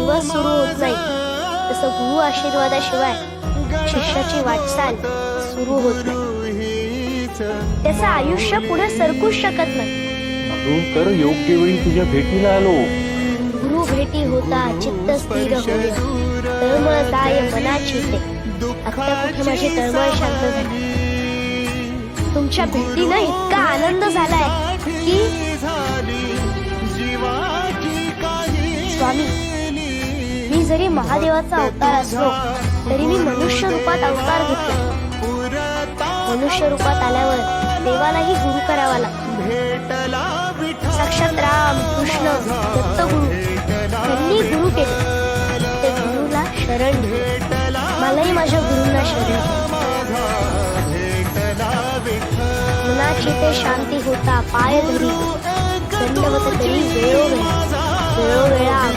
दिवस सुरू होत नाही तसं गुरु आशीर्वादाशिवाय शिष्याची वाटचाल सुरू होत नाही. त्याचं आयुष्य पुढे सरकूच शकत नाही. म्हणून तर योग्य वेळी तुझ्या भेटीला आलो. गुरु भेटी होता चित्त स्थिर होईल, तळमळ जाय मनाची ते. आता कुठे माझी तळमळ शांत झाली. तुमच्या भेटीनं इतका आनंद झालाय की स्वामी, मी जरी महादेवाचा अवतार असलो तरी मी मनुष्य रूपात अवतार घेतला. मनुष्य रूपात आल्यावर देवालाही गुरु करावा लागतो. साक्षात राम कृष्ण दत्तगुरु त्यांनी गुरु केले. ते गुरुला शरण घेतले. मलाही माझ्या गुरूंना शरण मनाची ते शांती होता पाय धरी. दंडवत करी वेळोवेळा